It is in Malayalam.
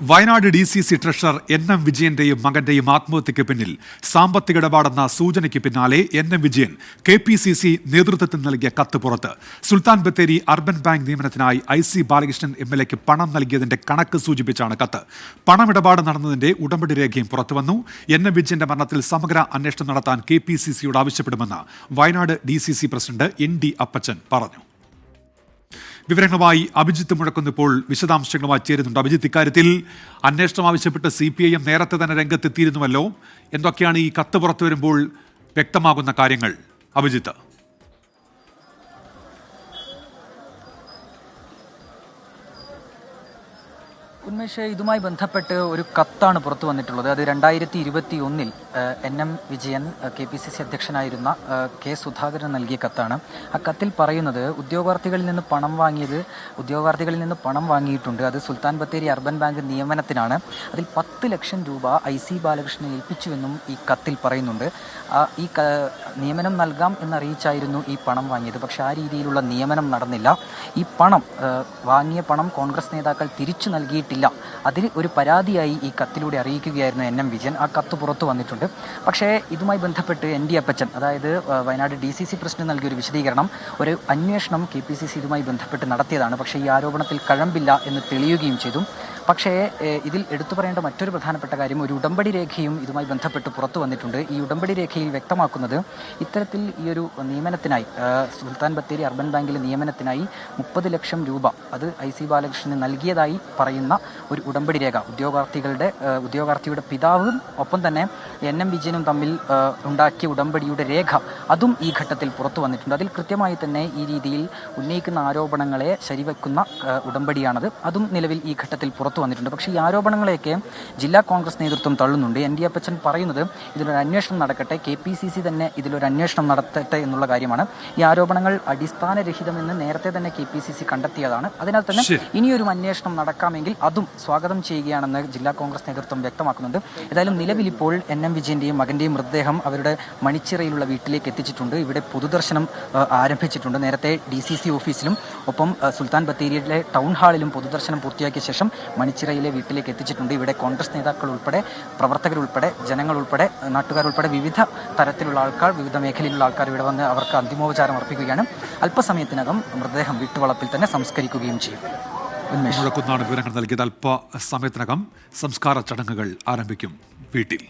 വയനാട് DCC ട്രഷറർ NM വിജയന്റെയും മകന്റെയും ആത്മഹത്യയ്ക്ക് പിന്നിൽ സാമ്പത്തിക ഇടപാടെന്ന സൂചനയ്ക്ക് പിന്നാലെ NM വിജയൻ KPCC നേതൃത്വത്തിന് നൽകിയ കത്ത് പുറത്ത്. സുൽത്താൻ ബത്തേരി അർബൻ ബാങ്ക് നിയമനത്തിനായി IC ബാലകൃഷ്ണൻ MLAക്ക് പണം നൽകിയതിന്റെ കണക്ക് സൂചിപ്പിച്ചാണ് കത്ത്. പണമിടപാട് നടന്നതിന്റെ ഉടമ്പടി രേഖയും പുറത്തുവന്നു. NM വിജയന്റെ മരണത്തിൽ സമഗ്ര അന്വേഷണം നടത്താൻ KPCCയോട് ആവശ്യപ്പെടുമെന്ന് വയനാട് DCC പ്രസിഡന്റ് ND അപ്പച്ചൻ പറഞ്ഞു. വിവരങ്ങളുമായി അഭിജിത്ത് മുഴക്കുന്ന് ഇപ്പോൾ വിശദാംശങ്ങളുമായി ചേരുന്നുണ്ട്. അഭിജിത്ത്, ഇക്കാര്യത്തിൽ അന്വേഷണം ആവശ്യപ്പെട്ട് CPIM നേരത്തെ തന്നെ രംഗത്തെത്തിയിരുന്നുവല്ലോ. എന്തൊക്കെയാണ് ഈ കത്ത് പുറത്തു വരുമ്പോൾ വ്യക്തമാകുന്ന കാര്യങ്ങൾ, അഭിജിത്ത്? ഉന്മേഷ്, ഇതുമായി ബന്ധപ്പെട്ട് ഒരു കത്താണ് പുറത്തു വന്നിട്ടുള്ളത്. അത് 2021 NM Vijayan KPCC അധ്യക്ഷനായിരുന്ന K Sudhakaran നൽകിയ കത്താണ്. ആ കത്തിൽ പറയുന്നത് ഉദ്യോഗാർത്ഥികളിൽ നിന്ന് പണം വാങ്ങിയിട്ടുണ്ട്. അത് സുൽത്താൻ ബത്തേരി അർബൻ ബാങ്ക് നിയമനത്തിനാണ്. അതിൽ 10 ലക്ഷം രൂപ IC ബാലകൃഷ്ണനെ ഏൽപ്പിച്ചുവെന്നും ഈ കത്തിൽ പറയുന്നുണ്ട്. ഈ നിയമനം നൽകാം എന്നറിയിച്ചായിരുന്നു ഈ പണം വാങ്ങിയത്. പക്ഷെ ആ രീതിയിലുള്ള നിയമനം നടന്നില്ല. ഈ വാങ്ങിയ പണം കോൺഗ്രസ് നേതാക്കൾ തിരിച്ചു നൽകിയിട്ടില്ല. അതിൽ ഒരു പരാതിയായി ഈ കത്തിലൂടെ അറിയിക്കുകയായിരുന്നു NM വിജയൻ. ആ കത്ത് പുറത്തു വന്നിട്ടുണ്ട്. പക്ഷേ ഇതുമായി ബന്ധപ്പെട്ട് ND അപ്പച്ചൻ, അതായത് വയനാട് DCC പ്രസിഡന്റ് നൽകിയൊരു വിശദീകരണം, ഒരു അന്വേഷണം KPCC ഇതുമായി ബന്ധപ്പെട്ട് നടത്തിയതാണ്. പക്ഷേ ഈ ആരോപണത്തിൽ കഴമ്പില്ല എന്ന് തെളിയുകയും ചെയ്തു. പക്ഷേ ഇതിൽ എടുത്തു പറയേണ്ട മറ്റൊരു പ്രധാനപ്പെട്ട കാര്യം, ഒരു ഉടമ്പടി രേഖയും ഇതുമായി ബന്ധപ്പെട്ട് പുറത്തു വന്നിട്ടുണ്ട്. ഈ ഉടമ്പടി രേഖയിൽ വ്യക്തമാക്കുന്നത് ഇത്തരത്തിൽ ഈ ഒരു നിയമനത്തിനായി, സുൽത്താൻ ബത്തേരി അർബൻ ബാങ്കിലെ നിയമനത്തിനായി 30 ലക്ഷം രൂപ അത് IC ബാലകൃഷ്ണന് നൽകിയതായി പറയുന്ന ഒരു ഉടമ്പടി രേഖ, ഉദ്യോഗാർത്ഥിയുടെ പിതാവും ഒപ്പം തന്നെ NM വിജയനും തമ്മിൽ ഉണ്ടാക്കിയ ഉടമ്പടിയുടെ രേഖ, അതും ഈ ഘട്ടത്തിൽ പുറത്തു വന്നിട്ടുണ്ട്. അതിൽ കൃത്യമായി തന്നെ ഈ രീതിയിൽ ഉന്നയിക്കുന്ന ആരോപണങ്ങളെ ശരിവെക്കുന്ന ഉടമ്പടിയാണത്. അതും നിലവിൽ ഈ ഘട്ടത്തിൽ പുറത്തു വന്നിട്ടുണ്ട്. പക്ഷേ ഈ ആരോപണങ്ങളെയൊക്കെ ജില്ലാ കോൺഗ്രസ് നേതൃത്വം തള്ളുന്നുണ്ട്. ND അപ്പച്ചൻ പറയുന്നത് ഇതിലൊരു അന്വേഷണം നടക്കട്ടെ, KPCC തന്നെ ഇതിലൊരു അന്വേഷണം നടത്തട്ടെ എന്നുള്ള കാര്യമാണ്. ഈ ആരോപണങ്ങൾ അടിസ്ഥാനരഹിതമെന്ന് നേരത്തെ തന്നെ KPCC കണ്ടെത്തിയതാണ്. അതിനാൽ തന്നെ ഇനിയൊരു അന്വേഷണം നടക്കാമെങ്കിൽ അതും സ്വാഗതം ചെയ്യുകയാണെന്ന് ജില്ലാ കോൺഗ്രസ് നേതൃത്വം വ്യക്തമാക്കുന്നുണ്ട്. ഏതായാലും നിലവിൽ ഇപ്പോൾ NM വിജയന്റെയും മകന്റെയും മൃതദേഹം അവരുടെ മണിച്ചിറയിലുള്ള വീട്ടിലേക്ക് എത്തിച്ചിട്ടുണ്ട്. ഇവിടെ പൊതുദർശനം ആരംഭിച്ചിട്ടുണ്ട്. നേരത്തെ DCC ഓഫീസിലും ഒപ്പം സുൽത്താൻ ബത്തേരിയിലെ ടൗൺ ഹാളിലും പൊതുദർശനം പൂർത്തിയാക്കിയ ശേഷം മണിച്ചിറയിലെ വീട്ടിലേക്ക് എത്തിച്ചിട്ടുണ്ട്. ഇവിടെ കോൺഗ്രസ് നേതാക്കൾ ഉൾപ്പെടെ, പ്രവർത്തകരുൾപ്പെടെ, ജനങ്ങളുൾപ്പെടെ, നാട്ടുകാരുൾപ്പെടെ വിവിധ തരത്തിലുള്ള ആൾക്കാർ, വിവിധ മേഖലയിലുള്ള ആൾക്കാർ ഇവിടെ വന്ന് അവർക്ക് അന്തിമോപചാരം അർപ്പിക്കുകയാണ്. അല്പസമയത്തിനകം മൃതദേഹം വീട്ടുവളപ്പിൽ തന്നെ സംസ്കരിക്കുകയും ചെയ്യും. വിവരങ്ങൾ നൽകിയത്. അല്പസമയത്തിനകം സംസ്കാര ചടങ്ങുകൾ ആരംഭിക്കും വീട്ടിൽ.